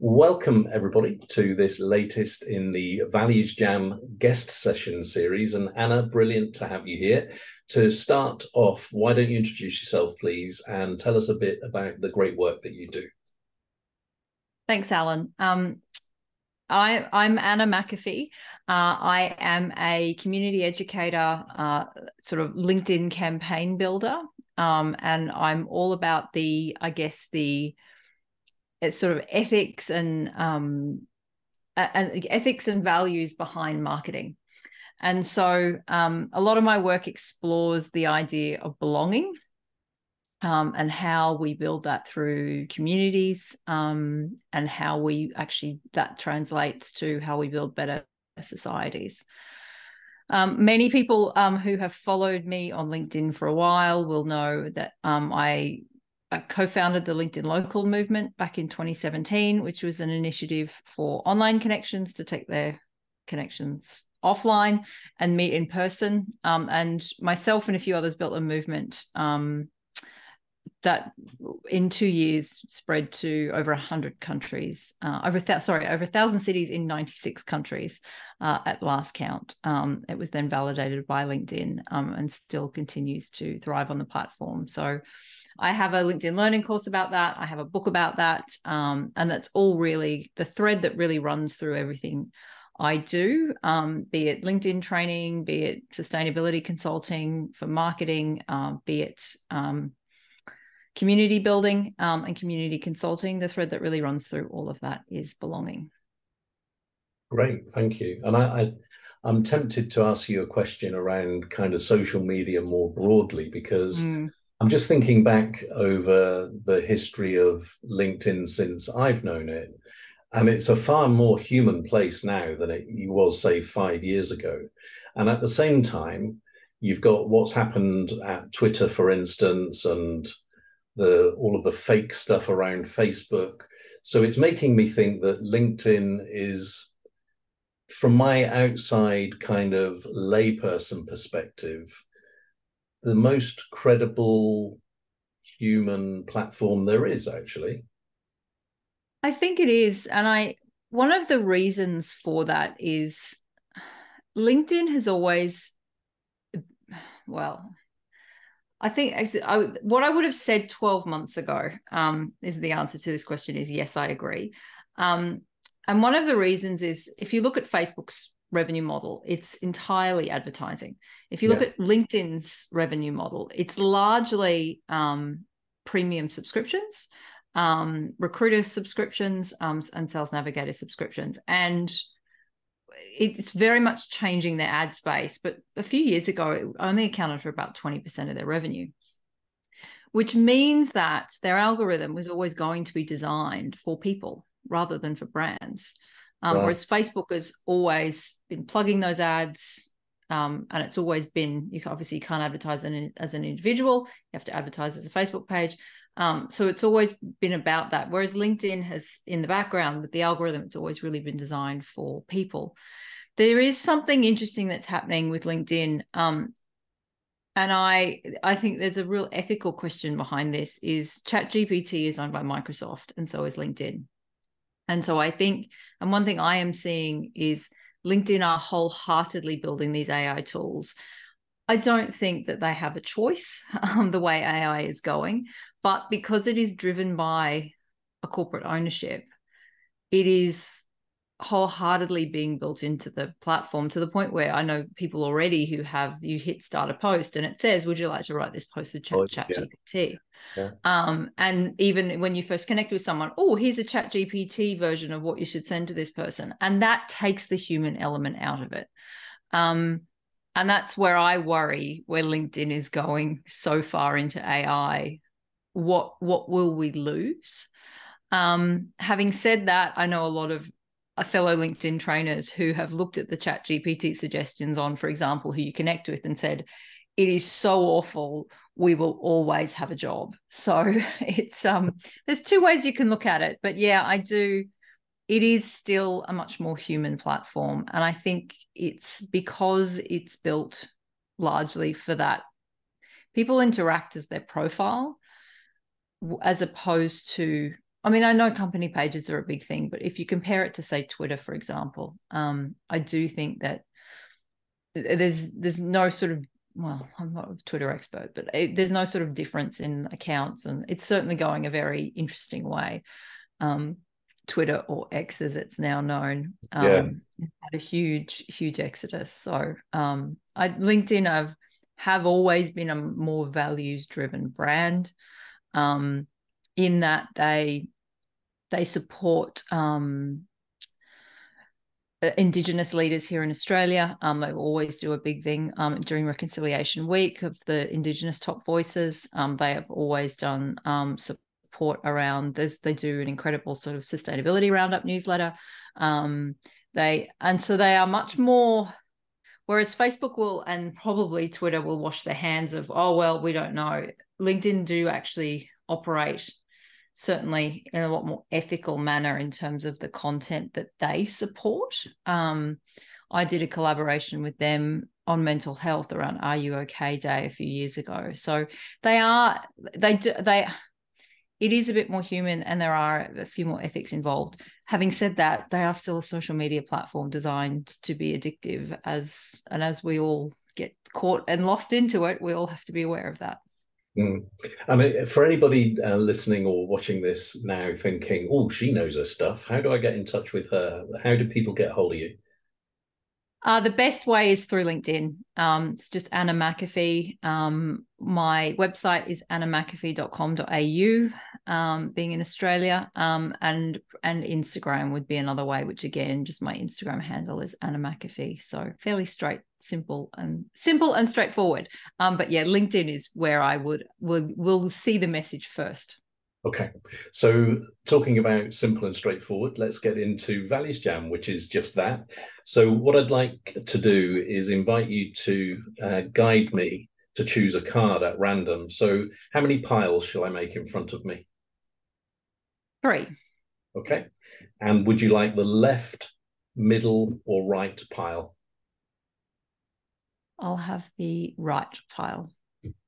Welcome, everybody, to this latest in the ValuesJam guest session series. And Anna, brilliant to have you here. To start off, why don't you introduce yourself, please, and tell us a bit about the great work that you do? Thanks, Alan. I'm Anna McAfee. I am a community educator, sort of LinkedIn campaign builder, and I'm all about it's sort of ethics and ethics and values behind marketing. And so a lot of my work explores the idea of belonging, and how we build that through communities, and how that translates to how we build better societies. Many people who have followed me on LinkedIn for a while will know that I co-founded the LinkedIn Local movement back in 2017, which was an initiative for online connections to take their connections offline and meet in person. And myself and a few others built a movement that in 2 years spread to over 100 countries, over 1,000 cities in 96 countries at last count. It was then validated by LinkedIn and still continues to thrive on the platform. So I have a LinkedIn learning course about that. I have a book about that. And that's all really the thread that really runs through everything I do, be it LinkedIn training, be it sustainability consulting for marketing, be it community building and community consulting. The thread that really runs through all of that is belonging. Great, thank you. And I'm tempted to ask you a question around kind of social media more broadly, because I'm just thinking back over the history of LinkedIn since I've known it. And it's a far more human place now than it was, say, 5 years ago. And at the same time, you've got what's happened at Twitter, for instance, and all of the fake stuff around Facebook. So it's making me think that LinkedIn is, from my outside kind of layperson perspective, the most credible human platform there is, actually. I think it is. And one of the reasons for that is LinkedIn has always, well, I think what I would have said 12 months ago is the answer to this question is yes, I agree. And one of the reasons is if you look at Facebook's revenue model, it's entirely advertising. If you look at LinkedIn's revenue model, it's largely premium subscriptions, recruiter subscriptions, and sales navigator subscriptions. And it's very much changing their ad space. But a few years ago, it only accounted for about 20% of their revenue, which means that their algorithm was always going to be designed for people rather than for brands. Whereas Facebook has always been plugging those ads, and it's always been, you can't advertise as an individual. You have to advertise as a Facebook page. So it's always been about that. Whereas LinkedIn has, in the background with the algorithm, it's always really been designed for people. There is something interesting that's happening with LinkedIn. And I think there's a real ethical question behind this. Is ChatGPT is owned by Microsoft, and so is LinkedIn. And so I think, and one thing I am seeing is LinkedIn are wholeheartedly building these AI tools. I don't think that they have a choice the way AI is going, but because it is driven by a corporate ownership, it is wholeheartedly being built into the platform to the point where I know people already who you hit start a post and it says, would you like to write this post with ChatGPT? Yeah. And even when you first connect with someone, here's a ChatGPT version of what you should send to this person. And that takes the human element out of it. And that's where I worry where LinkedIn is going so far into AI. What will we lose? Having said that, I know a lot of fellow LinkedIn trainers who have looked at the ChatGPT suggestions on, for example, who you connect with and said, it is so awful, we will always have a job. So it's there's two ways you can look at it. But yeah, I do. It is still a much more human platform. And I think it's because it's built largely for that. People interact as their profile as opposed to I mean, I know company pages are a big thing, but if you compare it to, say, Twitter, for example, I do think that there's no sort of, well, I'm not a Twitter expert, but there's no sort of difference in accounts, and it's certainly going a very interesting way. Twitter, or X as it's now known, had a huge exodus. So LinkedIn have always been a more values-driven brand, in that they support Indigenous leaders here in Australia. They always do a big thing during Reconciliation Week of the Indigenous top voices. They have always done support around this. They do an incredible sort of sustainability roundup newsletter. They are much more, whereas Facebook will, and probably Twitter will, wash their hands of, oh, well, we don't know. LinkedIn do actually operate certainly in a lot more ethical manner in terms of the content that they support. I did a collaboration with them on mental health around Are You OK Day a few years ago. So it is a bit more human, and there are a few more ethics involved. Having said that, they are still a social media platform designed to be addictive, as we all get caught and lost into it, we all have to be aware of that. I mean, for anybody listening or watching this now thinking, oh, she knows her stuff, how do I get in touch with her? How do people get hold of you? The best way is through LinkedIn. It's just Anna McAfee. My website is annamcafee.com.au, being in Australia. And Instagram would be another way, which again, just my Instagram handle is Anna McAfee. So fairly simple and straightforward. But yeah, LinkedIn is where I will see the message first. Okay, so talking about simple and straightforward, let's get into ValuesJam, which is just that. So what I'd like to do is invite you to guide me to choose a card at random. So how many piles shall I make in front of me? 3. Okay, and would you like the left, middle, or right pile? I'll have the right pile.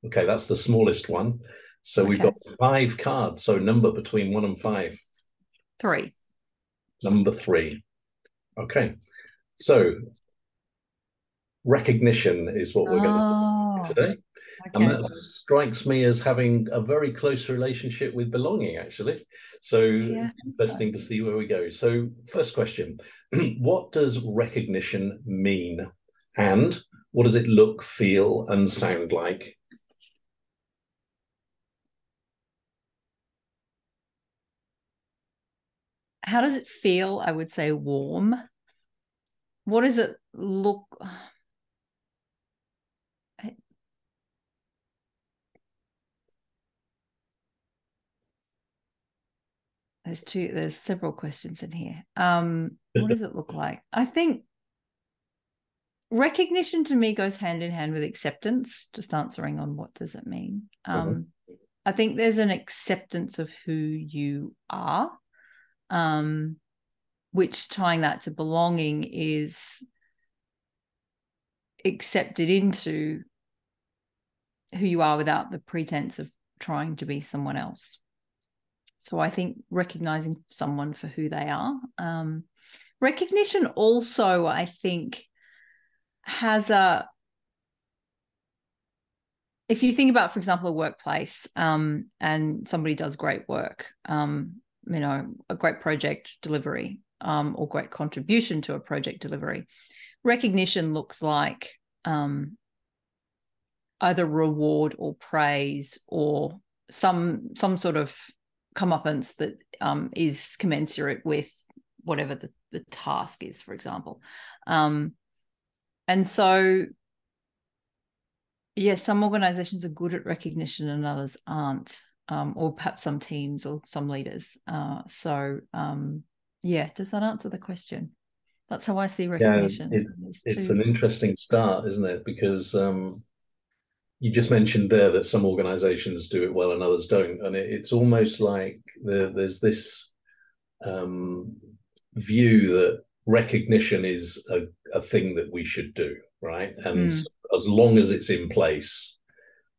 Okay, that's the smallest one. So we've got 5 cards. So number between 1 and 5. 3. Number 3. Okay. So recognition is what we're going to do today. Okay. And that strikes me as having a very close relationship with belonging, actually. So interesting to see where we go. So first question, what does recognition mean? And what does it look, feel, and sound like? How does it feel? I would say warm. What does it look? There's several questions in here. What does it look like? I think recognition to me goes hand in hand with acceptance, just answering on what does it mean. I think there's an acceptance of who you are, which, tying that to belonging, is accepted into who you are without the pretense of trying to be someone else. So I think recognizing someone for who they are. Recognition also, I think, has if you think about, for example, a workplace, and somebody does great work, a great project delivery, or great contribution to a project delivery, recognition looks like either reward or praise or some sort of comeuppance that is commensurate with whatever the task is, for example. And so, yes, some organizations are good at recognition and others aren't, or perhaps some teams or some leaders. Does that answer the question? That's how I see recognition. Yeah, it's an interesting start, isn't it? Because you just mentioned there that some organizations do it well and others don't. And it's almost like there's this view that recognition is a thing that we should do, right? And so as long as it's in place,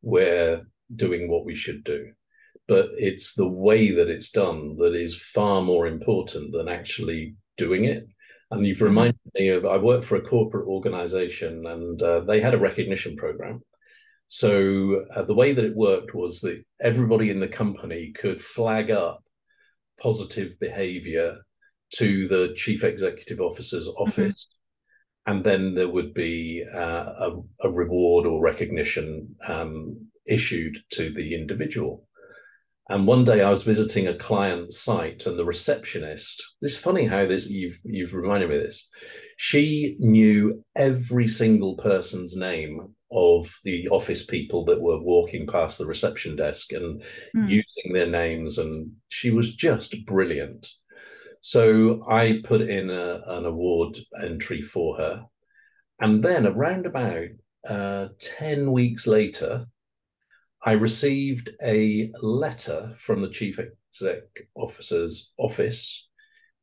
we're doing what we should do. but it's the way that it's done that is far more important than actually doing it. And you've reminded me of, I worked for a corporate organization, and they had a recognition program. So the way that it worked was that everybody in the company could flag up positive behavior to the chief executive officer's office, and then there would be a reward or recognition issued to the individual. And one day I was visiting a client site, and the receptionist, it's funny how this, you've reminded me of this. She knew every single person's name of the office people that were walking past the reception desk and using their names, and she was just brilliant. So I put in an award entry for her. And then around about 10 weeks later, I received a letter from the chief exec officer's office,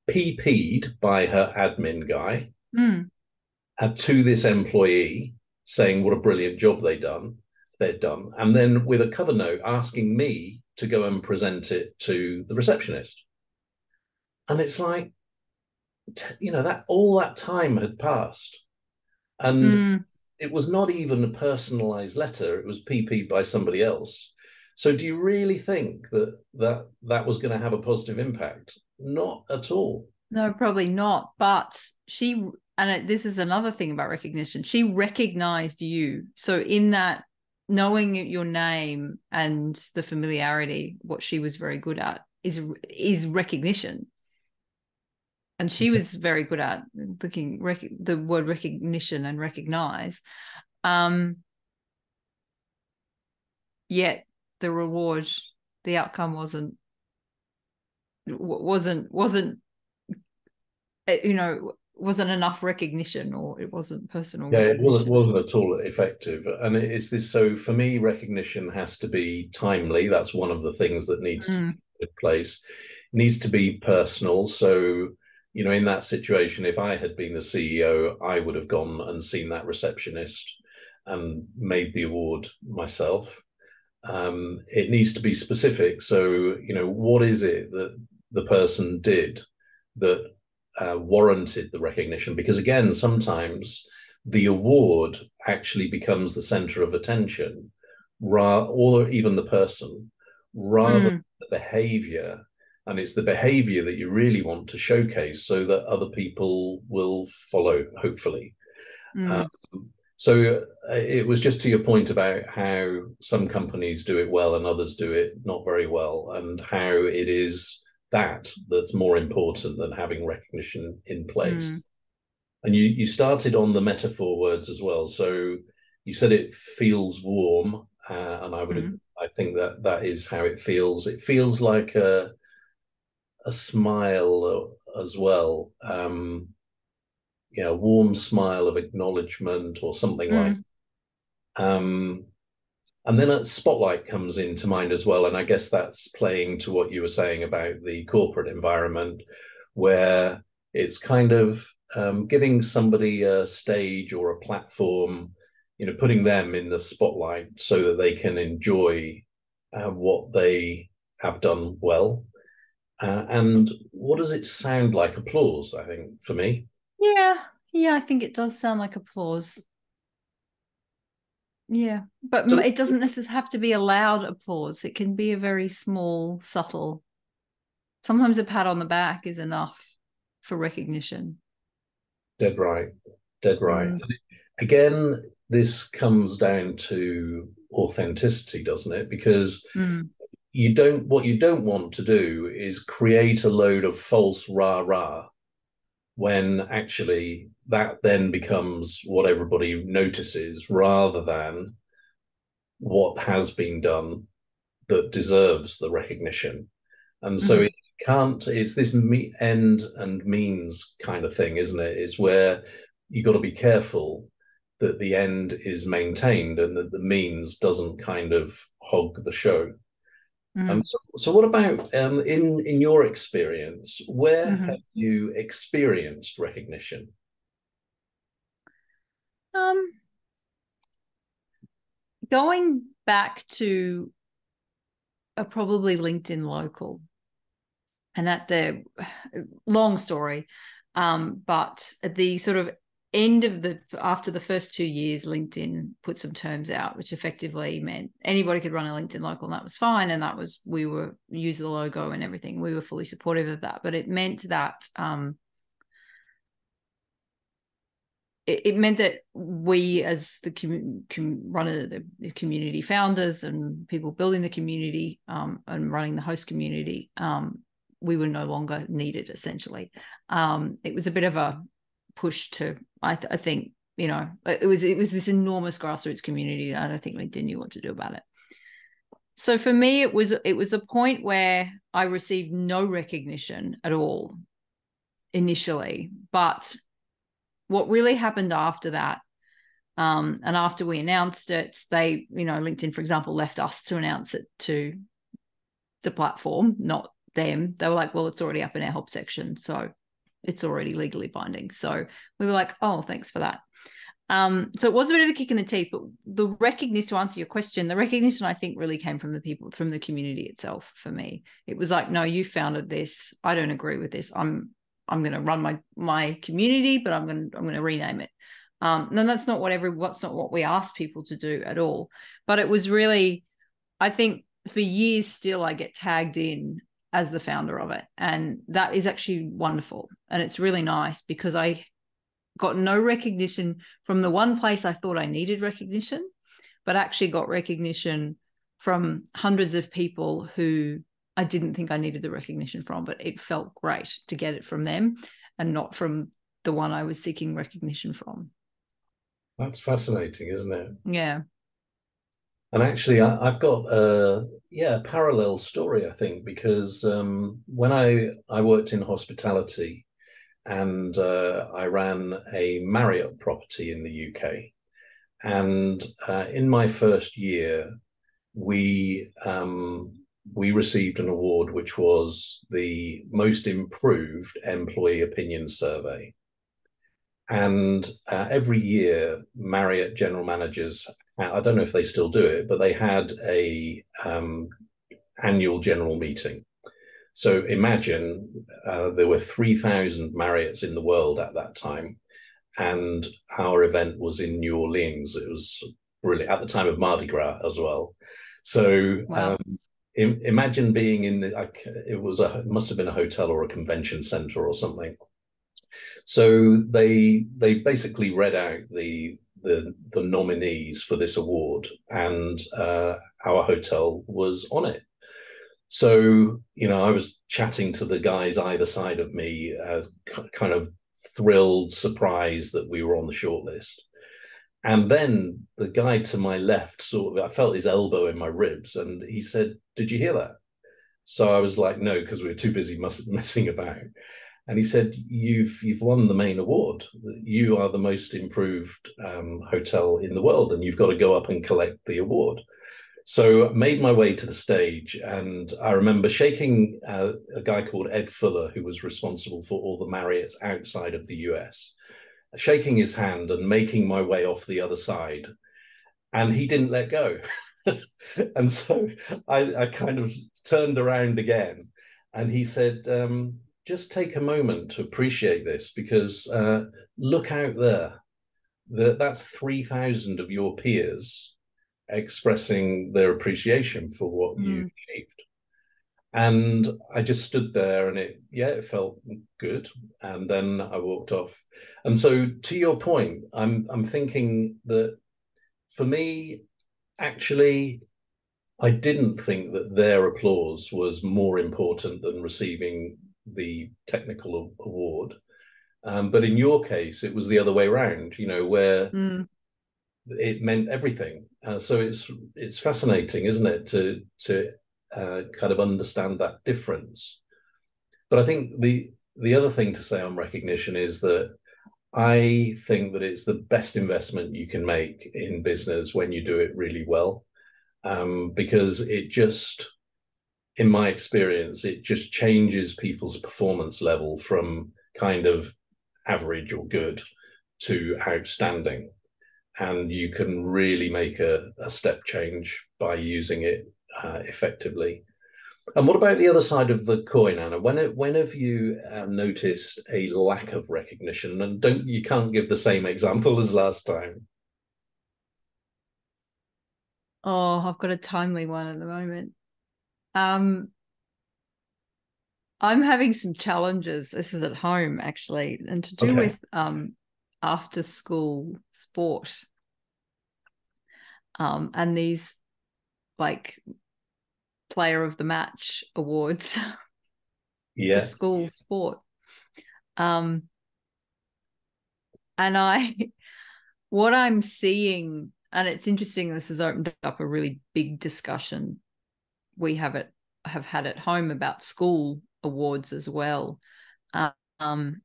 PP'd by her admin guy, to this employee saying what a brilliant job they'd done, and then with a cover note asking me to go and present it to the receptionist. And it's like, that all that time had passed, and it was not even a personalized letter. It was PP'd by somebody else. So do you really think that was going to have a positive impact? Not at all. No, probably not. But this is another thing about recognition. She recognized you. So in that, knowing your name and the familiarity, what she was very good at is recognition. And she was very good at the word recognition and recognize. Yet the reward, the outcome wasn't enough recognition, or it wasn't personal recognition. It wasn't at all effective. And it's this, so for me, recognition has to be timely. That's one of the things that needs to be in place. It needs to be personal. So, in that situation, if I had been the CEO, I would have gone and seen that receptionist and made the award myself. It needs to be specific. So, what is it that the person did that warranted the recognition? Because again, sometimes the award actually becomes the center of attention, or even the person, rather than the behavior. And it's the behavior that you really want to showcase so that other people will follow, hopefully. So it was just to your point about how some companies do it well and others do it not very well, and how it is that's more important than having recognition in place. And you started on the metaphor words as well. So you said it feels warm, and I think that is how it feels. It feels like a smile as well. A warm smile of acknowledgement or something like. And then a spotlight comes into mind as well. And I guess that's playing to what you were saying about the corporate environment, where it's kind of giving somebody a stage or a platform, putting them in the spotlight so that they can enjoy what they have done well. And what does it sound like? Applause, I think, for me. Yeah, I think it does sound like applause. Yeah, but it doesn't necessarily have to be a loud applause. It can be a very small, subtle. Sometimes a pat on the back is enough for recognition. Dead right. Again, this comes down to authenticity, doesn't it? Because what you don't want to do is create a load of false rah-rah, when actually that then becomes what everybody notices, rather than what has been done that deserves the recognition. And so it's this end and means kind of thing, isn't it? It's where you got to be careful that the end is maintained and that the means doesn't kind of hog the show. So what about in your experience, where have you experienced recognition? Going back to are probably LinkedIn local. And at the long story, but at the sort of end of after the first 2 years, LinkedIn put some terms out, which effectively meant anybody could run a LinkedIn local, and that was fine. And we were use the logo and everything. We were fully supportive of that, but it meant that it meant that we, as the the community founders and people building the community and running the host community, we were no longer needed, essentially. It was a bit of a push to, I think, it was this enormous grassroots community, and I don't think LinkedIn knew what to do about it. So for me, it was a point where I received no recognition at all initially, but what really happened after that, and after we announced it, they, LinkedIn, for example, left us to announce it to the platform, not them. They were like, well, it's already up in our help section, so it's already legally binding. So we were like, oh, thanks for that. So it was a bit of a kick in the teeth, but the recognition, to answer your question, the recognition I think really came from the people, from the community itself. For me, it was like, no, you founded this. I don't agree with this. I'm going to run my community, but I'm going to rename it. And that's not what we asked people to do at all. But it was really, I think, for years still, I get tagged in as the founder of it, and that is actually wonderful, and it's really nice because I got no recognition from the one place I thought I needed recognition, but actually got recognition from hundreds of people who I didn't think I needed the recognition from, but it felt great to get it from them and not from the one I was seeking recognition from. That's fascinating, isn't it? Yeah. And actually, I've got a parallel story, I think, because when I worked in hospitality, and I ran a Marriott property in the UK, and in my first year, we received an award which was the most improved employee opinion survey. And every year, Marriott general managers, I don't know if they still do it, but they had a annual general meeting. So imagine there were 3,000 Marriotts in the world at that time, and our event was in New Orleans. It was really at the time of Mardi Gras as well. So wow. Imagine being in it must have been a hotel or a convention center or something. So they basically read out the nominees for this award, and our hotel was on it. So, I was chatting to the guys either side of me, kind of thrilled, surprised that we were on the shortlist. And then the guy to my left I felt his elbow in my ribs, and he said, "Did you hear that?" So I was like, "No," because we were too busy messing about. And he said, "You've won the main award. You are the most improved hotel in the world, and you've got to go up and collect the award." So I made my way to the stage, and I remember shaking a guy called Ed Fuller, who was responsible for all the Marriotts outside of the US, shaking his hand and making my way off the other side. And he didn't let go. And so I kind of turned around again, and he said, "Just take a moment to appreciate this, because look out there. That's 3,000 of your peers expressing their appreciation for what you've achieved." And I just stood there, and it felt good. And then I walked off. And so, to your point, I'm thinking that for me, actually, I didn't think that their applause was more important than receiving the technical award. But in your case, it was the other way around, where it meant everything. So it's fascinating, isn't it, to kind of understand that difference. But I think the other thing to say on recognition is that I think that it's the best investment you can make in business when you do it really well, because it just, in my experience, it just changes people's performance level from kind of average or good to outstanding. And you can really make a step change by using it effectively. And what about the other side of the coin, Anna? When have you noticed a lack of recognition? And don't you can't give the same example as last time. Oh, I've got a timely one at the moment. Um, I'm having some challenges. This is at home actually, and to do Okay. with after school sport. And these like player of the match awards for Yeah. school sport. Um, and what I'm seeing, and it's interesting, this has opened up a really big discussion we have had at home about school awards as well. Um,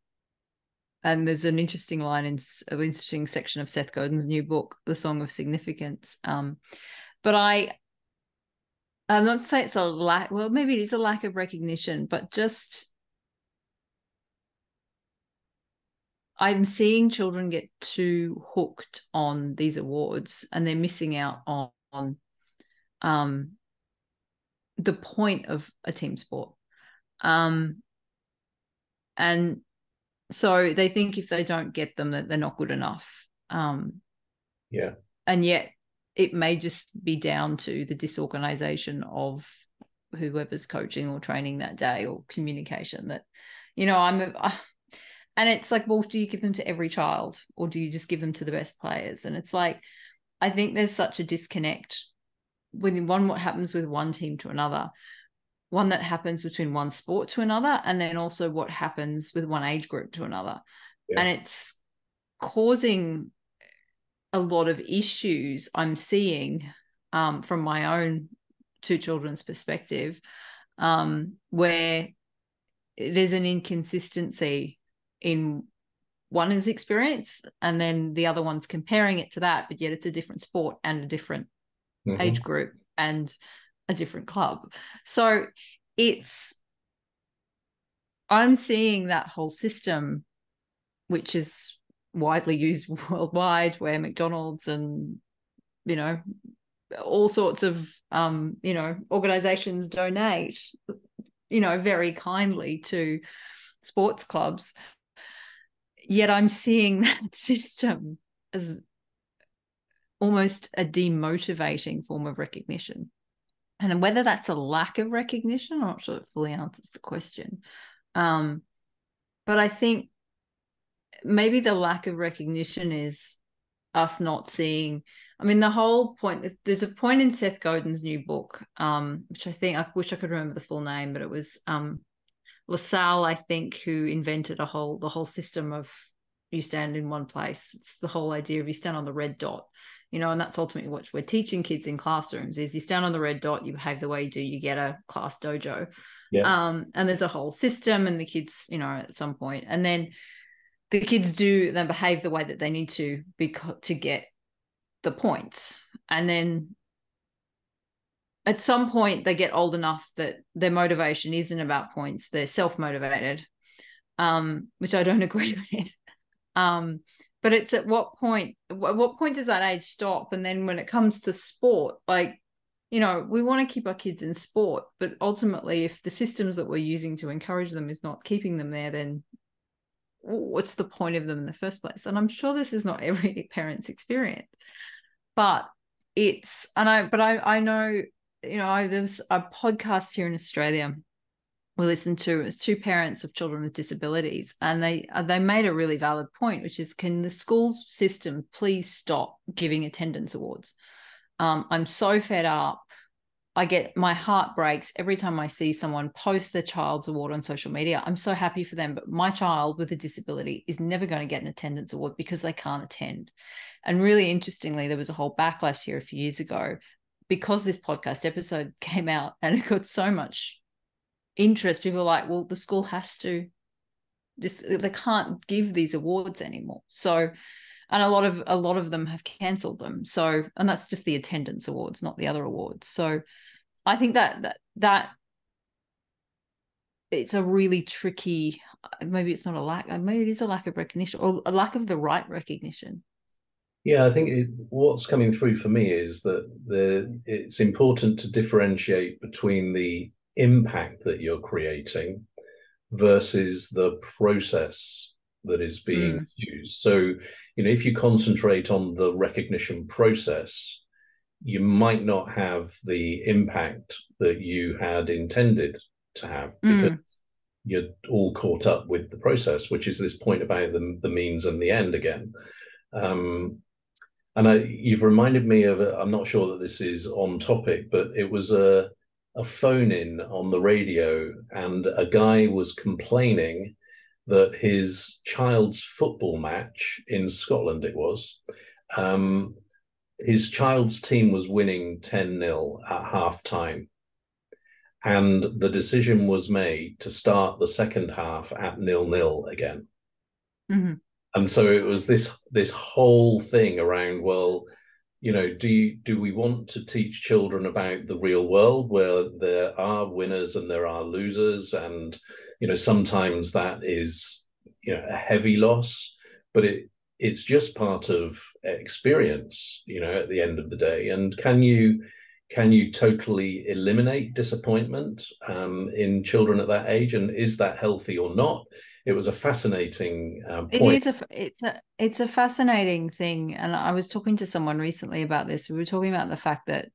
and there's an interesting line in an interesting section of Seth Godin's new book, The Song of Significance. But I'm not to say it's a lack, well, maybe it is a lack of recognition, but just I'm seeing children get too hooked on these awards and they're missing out on um, the point of a team sport. And so they think if they don't get them, that they're not good enough. Yeah. And yet it may just be down to the disorganization of whoever's coaching or training that day or communication that, and it's like, well, do you give them to every child or do you just give them to the best players? And it's like, I think there's such a disconnect when what happens with one team to another, one that happens between one sport to another, and then also what happens with one age group to another. Yeah. And it's causing a lot of issues I'm seeing from my own two children's perspective, where there's an inconsistency in one's experience and then the other one's comparing it to that, but yet it's a different sport and a different age group and a different club. So I'm seeing that whole system, which is widely used worldwide, where McDonald's and, all sorts of, organizations donate, very kindly to sports clubs. Yet I'm seeing that system as almost a demotivating form of recognition. And then whether that's a lack of recognition, I'm not sure it fully answers the question. But I think maybe the lack of recognition is us not seeing. I mean, the whole point, there's a point in Seth Godin's new book, which I wish I could remember the full name, but it was LaSalle, I think, who invented the whole system of you stand in one place. It's the whole idea of you stand on the red dot, and that's ultimately what we're teaching kids in classrooms is you stand on the red dot, you behave the way you do, you get a class dojo. Yeah. And there's a whole system and the kids, at some point, and then the kids do then behave the way that they need to get the points. And then at some point they get old enough that their motivation isn't about points, they're self-motivated, which I don't agree with. But it's at what point does that age stop? And then when it comes to sport, like, we want to keep our kids in sport, but ultimately if the systems that we're using to encourage them is not keeping them there, then what's the point of them in the first place? And I'm sure this is not every parent's experience, but I know, there's a podcast here in Australia we listened to. It's two parents of children with disabilities, and they made a really valid point, which is, can the school system please stop giving attendance awards? I'm so fed up. My heart breaks every time I see someone post their child's award on social media. I'm so happy for them, but my child with a disability is never going to get an attendance award because they can't attend. And really interestingly, there was a whole backlash here a few years ago because this podcast episode came out and it got so much interest. People are like, well, the school has to, they can't give these awards anymore. So, and a lot of them have cancelled them. So, and that's just the attendance awards, not the other awards. So I think that it's a really tricky, maybe it's not a lack, maybe it is a lack of recognition or a lack of the right recognition. Yeah, I think what's coming through for me is that it's important to differentiate between the impact that you're creating versus the process that is being used. So, if you concentrate on the recognition process, you might not have the impact that you had intended to have, because you're all caught up with the process, which is this point about the means and the end again. You've reminded me of, I'm not sure that this is on topic, but it was a phone in on the radio, and a guy was complaining that his child's football match in Scotland, it was, his child's team was winning 10-0 at half time. And the decision was made to start the second half at 0-0 again. And so it was this whole thing around, well, do we want to teach children about the real world, where there are winners and there are losers, and sometimes that is a heavy loss, but it's just part of experience, at the end of the day. And can you totally eliminate disappointment in children at that age, and is that healthy or not? It was a fascinating point. It's a fascinating thing, and I was talking to someone recently about this. We were talking about the fact that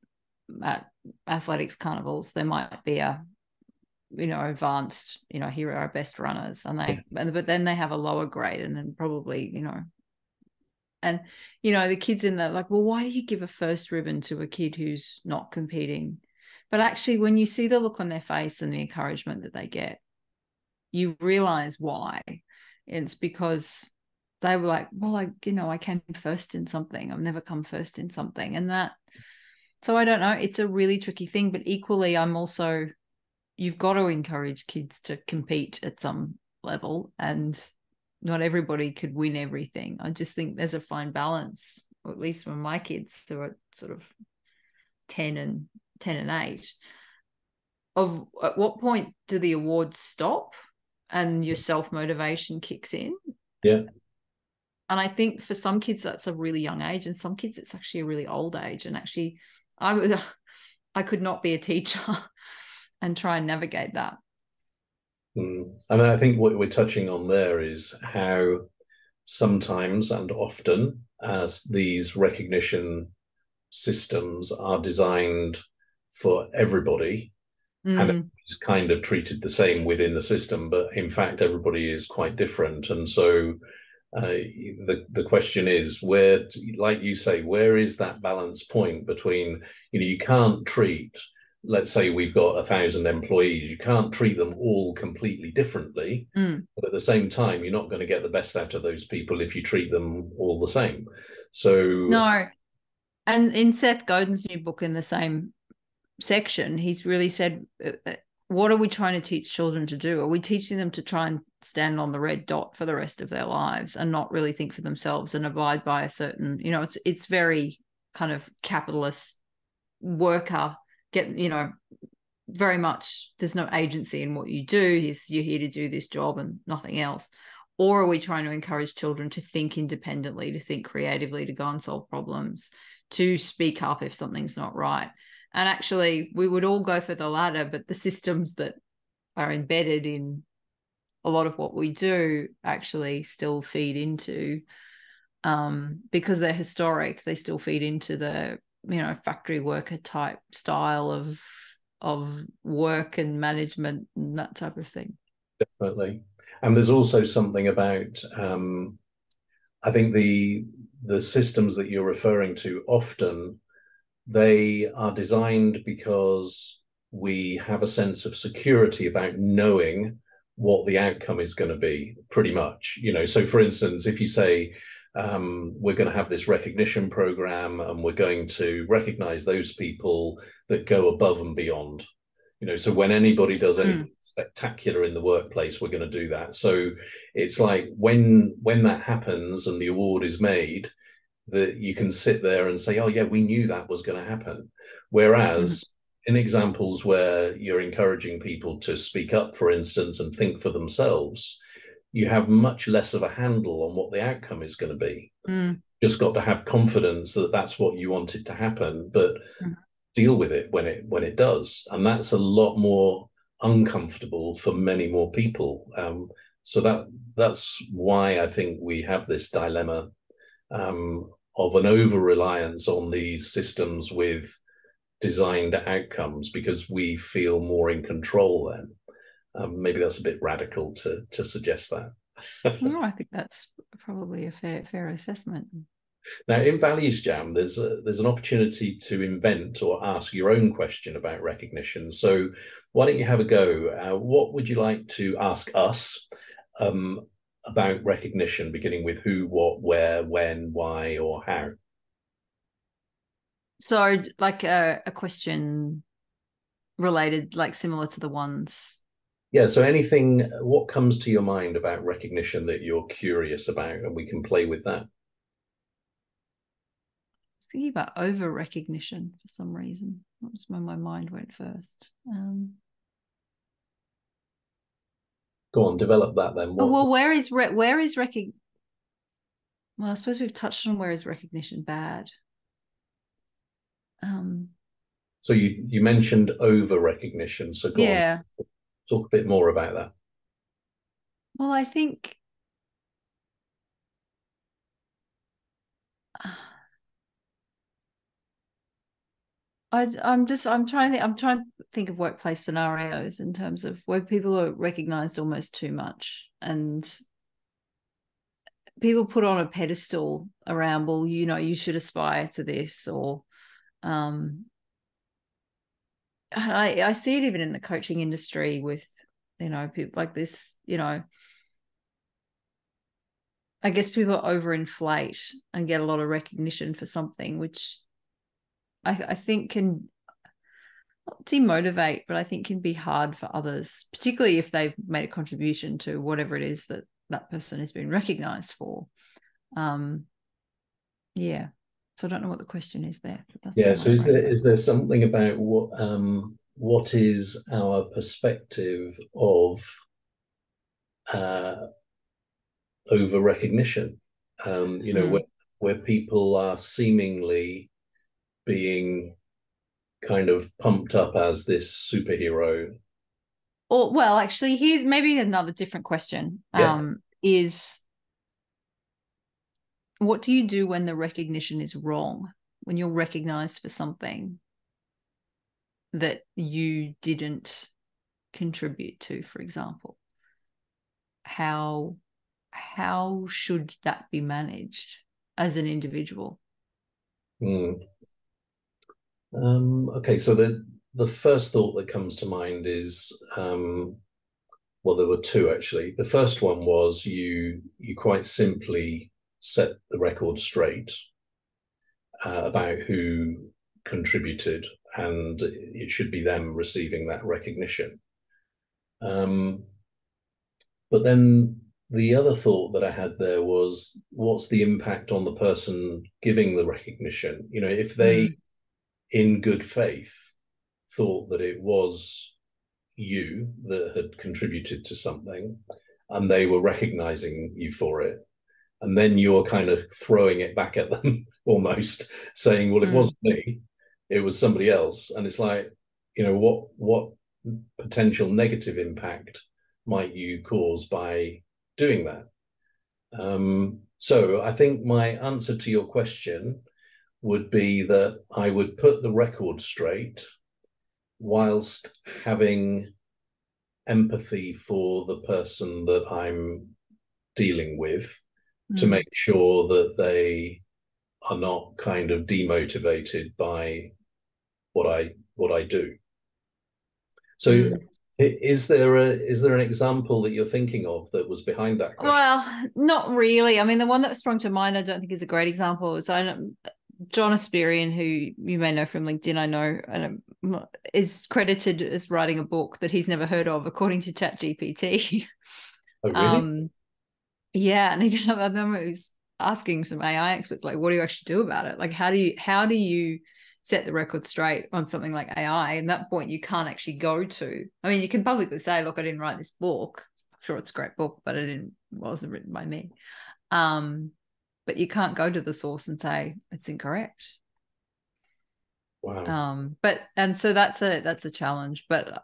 at athletics carnivals there might be a advanced, here are our best runners, and but then they have a lower grade, and then probably and the kids in there like, well, why do you give a first ribbon to a kid who's not competing? But actually, when you see the look on their face and the encouragement that they get, you realize why. It's because they were like, well, I came first in something. I've never come first in something. And that, so I don't know, it's a really tricky thing, but equally you've got to encourage kids to compete at some level, and not everybody could win everything. I just think there's a fine balance, or at least when my kids who are sort of 10 and 8, of at what point do the awards stop and your self-motivation kicks in? Yeah. And I think for some kids that's a really young age, and some kids it's actually a really old age. And actually I could not be a teacher and try and navigate that. And I think what we're touching on there is how sometimes and often as these recognition systems are designed for everybody, and it's kind of treated the same within the system, but in fact everybody is quite different. And so the question is, where, like you say, where is that balance point between, you can't treat, let's say we've got 1,000 employees, you can't treat them all completely differently, but at the same time you're not going to get the best out of those people if you treat them all the same. So no. And in Seth Godin's new book, in the same section, he's really said, what are we trying to teach children to do? Are we teaching them to try and stand on the red dot for the rest of their lives and not really think for themselves and abide by a certain, it's very kind of capitalist worker, very much there's no agency in what you do. You're here to do this job and nothing else. Or are we trying to encourage children to think independently, to think creatively, to go and solve problems, to speak up if something's not right? And actually, we would all go for the latter, but the systems that are embedded in a lot of what we do actually still feed into, because they're historic, they still feed into the, factory worker type style of work and management and that type of thing. Definitely. And there's also something about, I think the systems that you're referring to, often they are designed because we have a sense of security about knowing what the outcome is going to be, pretty much. So for instance, if you say, we're going to have this recognition program and we're going to recognize those people that go above and beyond, so when anybody does anything spectacular in the workplace, we're going to do that. So it's like when that happens and the award is made, that you can sit there and say, oh yeah, we knew that was going to happen. Whereas in examples where you're encouraging people to speak up, for instance, and think for themselves, you have much less of a handle on what the outcome is going to be. Just got to have confidence that that's what you wanted to happen. But deal with it when it does, and that's a lot more uncomfortable for many more people. So that's why I think we have this dilemma of an over reliance on these systems with designed outcomes, because we feel more in control then. Maybe that's a bit radical to suggest that. No, I think that's probably a fair assessment. Now, in ValuesJam, there's an opportunity to invent or ask your own question about recognition. So why don't you have a go? What would you like to ask us about recognition, beginning with who, what, where, when, why, or how? So like a question related, like similar to the ones. Yeah, so anything, what comes to your mind about recognition that you're curious about, and we can play with that. I was thinking about over recognition for some reason. That was where my mind went first. Go on, develop that then. Well, where is recognition? Well, I suppose we've touched on where is recognition bad. So you mentioned over recognition. So go on, talk a bit more about that. Well, I think I'm trying to think of workplace scenarios in terms of where people are recognized almost too much, and people put on a pedestal around, well, you should aspire to this, or I see it even in the coaching industry with, people like this, I guess people overinflate and get a lot of recognition for something, which I think can not demotivate, but I think can be hard for others, particularly if they've made a contribution to whatever it is that person has been recognized for. Yeah. So I don't know what the question is there. But that's yeah. So is there something about what is our perspective of over recognition? Where people are seemingly being kind of pumped up as this superhero. Or, well, actually, here's maybe another different question. Yeah. Is what do you do when the recognition is wrong? When you're recognized for something that you didn't contribute to, for example? How should that be managed as an individual? Okay, so the first thought that comes to mind is well, there were two actually. The first one was you quite simply set the record straight about who contributed, and it should be them receiving that recognition. But then the other thought that I had there was, what's the impact on the person giving the recognition? If they, in good faith, thought that it was you that had contributed to something and they were recognizing you for it, and then you're kind of throwing it back at them almost saying, well, it wasn't me, it was somebody else. And it's like, what potential negative impact might you cause by doing that? So I think my answer to your question would be that I would put the record straight whilst having empathy for the person that I'm dealing with, to make sure that they are not kind of demotivated by what I do. So is there an example that you're thinking of that was behind that question? Well, not really. I mean, the one that sprung to mind, I don't think is a great example. Is John Asperian, who you may know from LinkedIn, I know, is credited as writing a book that he's never heard of, according to ChatGPT. Oh, really? Yeah, and I remember he was asking some AI experts, like, what do you actually do about it? Like, how do you set the record straight on something like AI? And that point, you can't actually go to. I mean, you can publicly say, look, I didn't write this book. I'm sure it's a great book, but it wasn't written by me. But you can't go to the source and say it's incorrect. Wow. But and so that's a challenge. But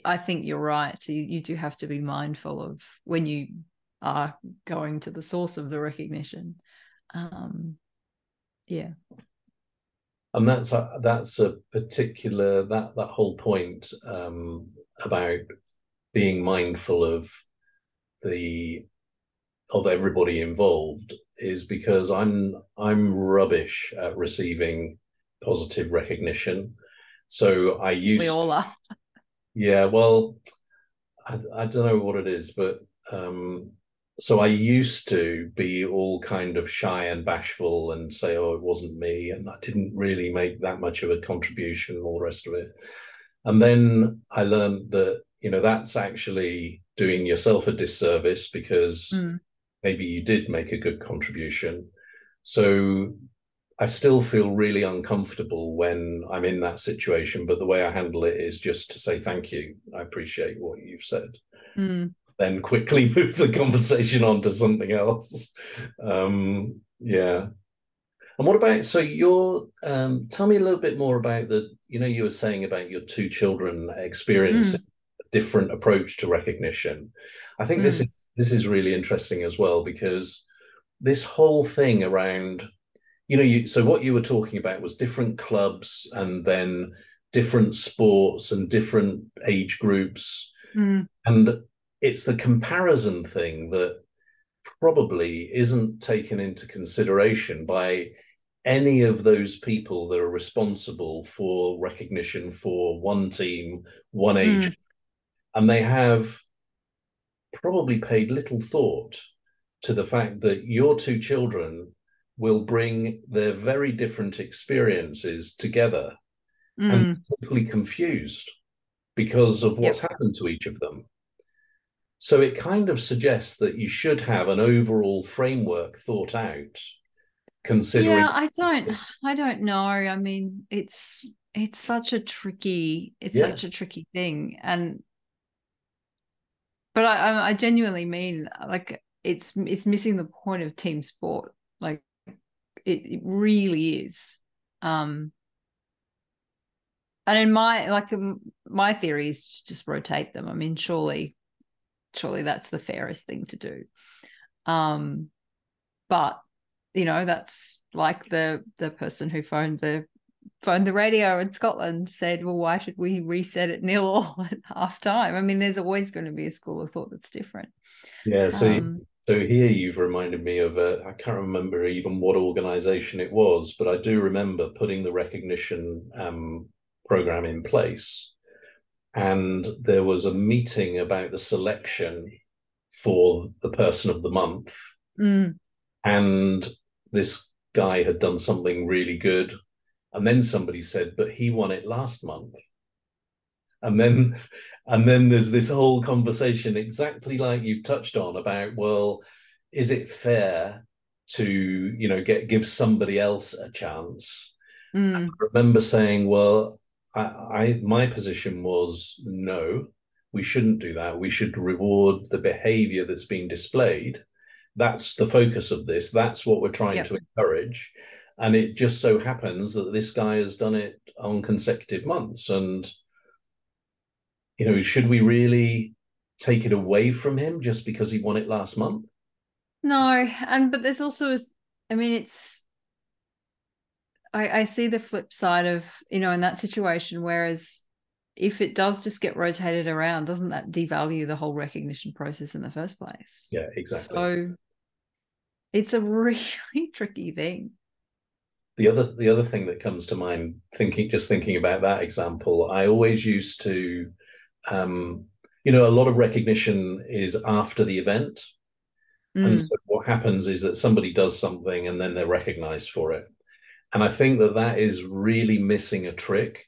I think you're right. You do have to be mindful of when you are going to the source of the recognition. Yeah. And that's a particular that whole point about being mindful of the of everybody involved is because I'm rubbish at receiving positive recognition. So I We used all are. yeah, well, I don't know what it is, but so I used to be all kind of shy and bashful and say, oh, it wasn't me, and I didn't really make that much of a contribution, and all the rest of it. And then I learned that, that's actually doing yourself a disservice because maybe you did make a good contribution. So I still feel really uncomfortable when I'm in that situation, but the way I handle it is just to say thank you. I appreciate what you've said. Then quickly move the conversation on to something else. Yeah. And what about, so tell me a little bit more about you were saying about your two children experiencing a different approach to recognition. I think this is really interesting as well, because this whole thing around, so what you were talking about was different clubs and then different sports and different age groups. And it's the comparison thing that probably isn't taken into consideration by any of those people that are responsible for recognition for one team, one age, and they have probably paid little thought to the fact that your two children will bring their very different experiences together and totally confused because of what's happened to each of them. So it kind of suggests that you should have an overall framework thought out, considering. Yeah, I don't know. I mean, it's such a tricky thing. But I genuinely mean, like, it's missing the point of team sport. Like, it really is. And in my theory is just rotate them. I mean, surely that's the fairest thing to do. But that's like the person who phoned the radio in Scotland said, well, why should we reset at 0-0 at half time? I mean, there's always going to be a school of thought that's different. Yeah, so here you've reminded me of I can't remember even what organization it was, but I do remember putting the recognition program in place. And there was a meeting about the selection for the person of the month. And this guy had done something really good. And then somebody said, but he won it last month. And then there's this whole conversation exactly like you've touched on about, well, is it fair to, give somebody else a chance? I remember saying, well, my position was no, we shouldn't do that. We should reward the behavior that's being displayed. That's the focus of this. That's what we're trying to encourage. And it just so happens that this guy has done it on consecutive months. And, should we really take it away from him just because he won it last month? No. But there's also, I mean, I see the flip side of, in that situation, whereas if it does just get rotated around, doesn't that devalue the whole recognition process in the first place? Yeah, exactly. So it's a really tricky thing. The other thing that comes to mind, thinking about that example, I always used to, a lot of recognition is after the event. And so what happens is that somebody does something and then they're recognized for it. And I think that is really missing a trick,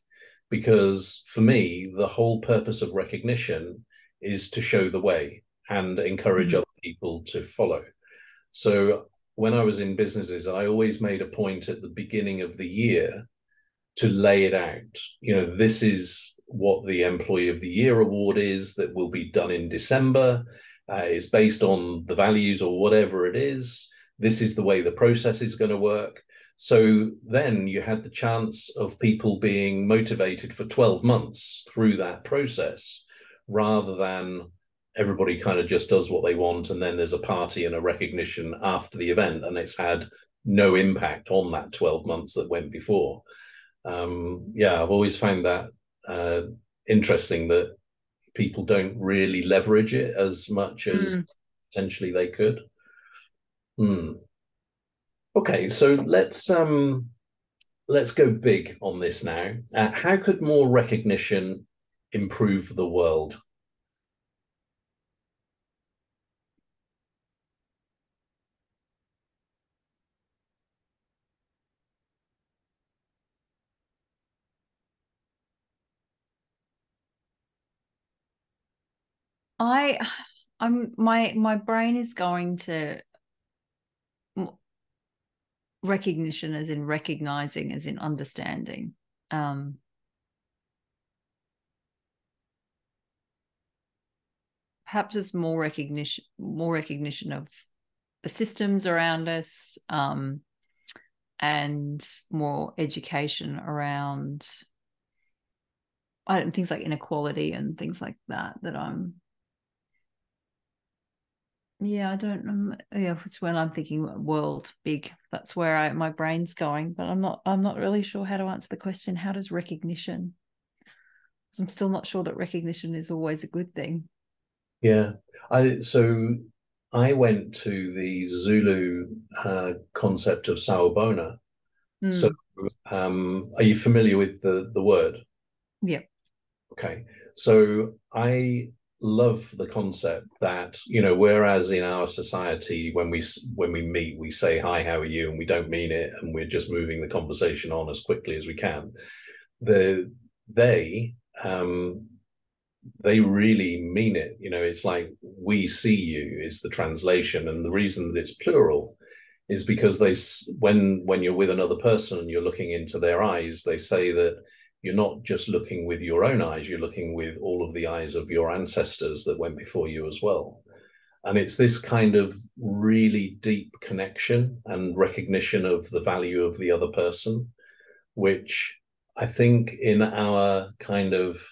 because for me, the whole purpose of recognition is to show the way and encourage other people to follow. So when I was in businesses, I always made a point at the beginning of the year to lay it out. This is what the Employee of the Year award is that will be done in December. It's based on the values or whatever it is. This is the way the process is going to work. So then you had the chance of people being motivated for 12 months through that process, rather than everybody kind of just does what they want and then there's a party and a recognition after the event, and it's had no impact on that 12 months that went before. Yeah, I've always found that interesting, that people don't really leverage it as much as potentially they could. Okay, so let's go big on this now. How could more recognition improve the world? My brain is going to recognition as in recognizing, as in understanding. Perhaps it's more recognition of the systems around us, and more education around things like inequality and things like that. I don't know. Yeah, it's when I'm thinking world big. That's where my brain's going, but I'm not really sure how to answer the question. How does recognition? Because I'm still not sure that recognition is always a good thing. Yeah, I went to the Zulu concept of sawubona. So, are you familiar with the word? Yeah. Okay. So I love the concept that, whereas in our society, when we meet, we say, "Hi, how are you?" and we don't mean it, and we're just moving the conversation on as quickly as we can. The they they really mean it. It's like, "We see you" is the translation, and the reason that it's plural is because when you're with another person and you're looking into their eyes, they say that you're not just looking with your own eyes, you're looking with all of the eyes of your ancestors that went before you as well. And it's this kind of really deep connection and recognition of the value of the other person, which I think in our kind of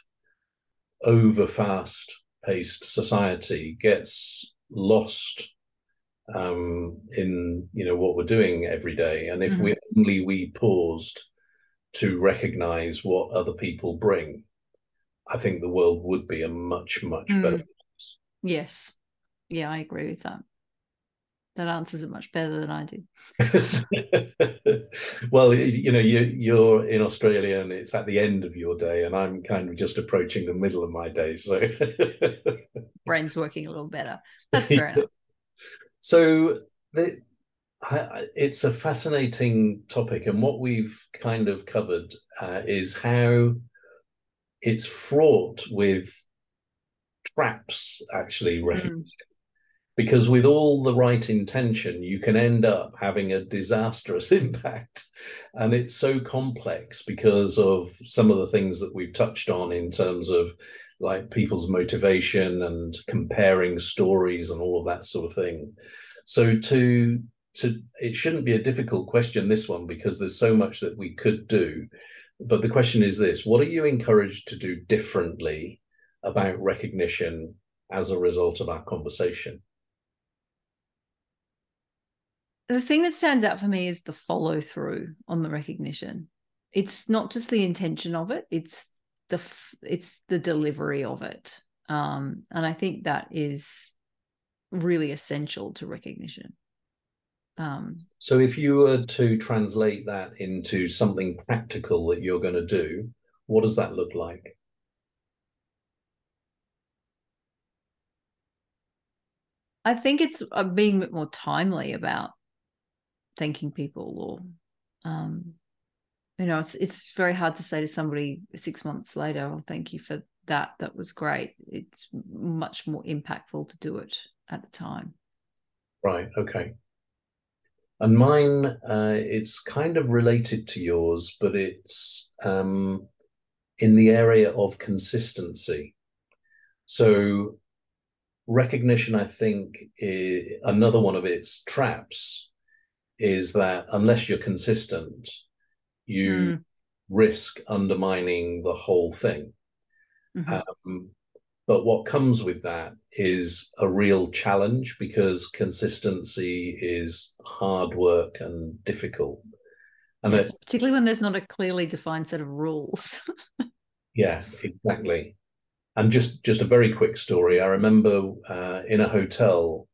over fast paced society gets lost in what we're doing every day. And if we paused to recognize what other people bring, I think the world would be a much better place. Yes. Yeah, I agree with that. That answers it much better than I do. Well, you're in Australia and it's at the end of your day, and I'm kind of just approaching the middle of my day, so brain's working a little better. That's fair enough. So it's a fascinating topic, and what we've kind of covered is how it's fraught with traps, actually, because with all the right intention, you can end up having a disastrous impact. And it's so complex because of some of the things that we've touched on in terms of like people's motivation and comparing stories and all of that sort of thing. So it shouldn't be a difficult question, this one, because there's so much that we could do. But the question is this: what are you encouraged to do differently about recognition as a result of our conversation? The thing that stands out for me is the follow through on the recognition. It's not just the intention of it; it's the delivery of it, and I think that is really essential to recognition. So, if you were to translate that into something practical that you're going to do, what does that look like? I think it's being a bit more timely about thanking people, or it's very hard to say to somebody 6 months later, "Oh, thank you for that. That was great." It's much more impactful to do it at the time. Right. Okay. And mine, it's kind of related to yours, but it's in the area of consistency. So recognition, I think, another one of its traps is that unless you're consistent, you risk undermining the whole thing. But what comes with that is a real challenge, because consistency is hard work and difficult. And yes, particularly when there's not a clearly defined set of rules. Yeah, exactly. And just a very quick story. I remember in a hotel,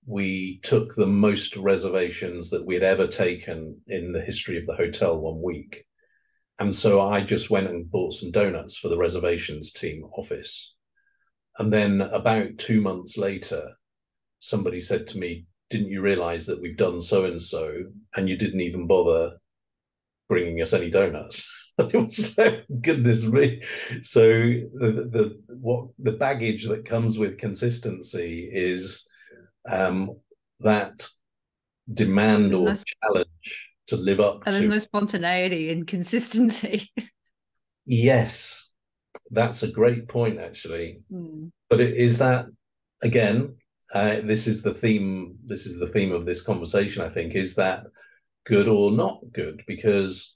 we took the most reservations that we had ever taken in the history of the hotel one week. And so I just went and bought some donuts for the reservations team office. And then about 2 months later, somebody said to me, "Didn't you realize that we've done so and so, and you didn't even bother bringing us any donuts?" It was like, goodness me. So the baggage that comes with consistency is that demand or challenge to live up to. There's no spontaneity and consistency. Yes, that's a great point, actually. But is that, again, this is the theme. This is the theme of this conversation, I think. Is that good or not good? Because,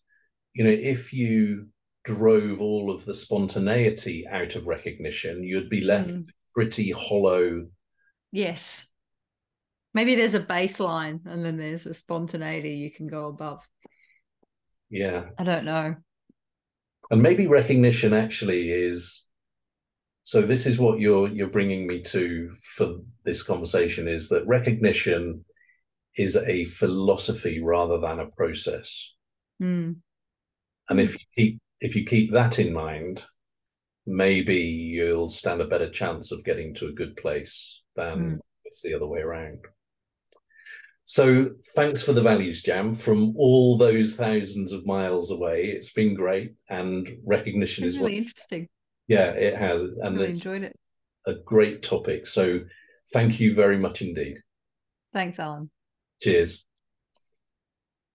if you drove all of the spontaneity out of recognition, you'd be left pretty hollow. Yes. Maybe there's a baseline and then there's a spontaneity you can go above. Yeah. I don't know. And maybe recognition actually is, so this is what you're bringing me to for this conversation, is that recognition is a philosophy rather than a process. And if you keep that in mind, maybe you'll stand a better chance of getting to a good place than it's the other way around. So thanks for the Values Jam from all those thousands of miles away. It's been great, and recognition is really interesting. Yeah, it has, and really enjoyed it. A great topic. So thank you very much indeed. Thanks, Alan. Cheers.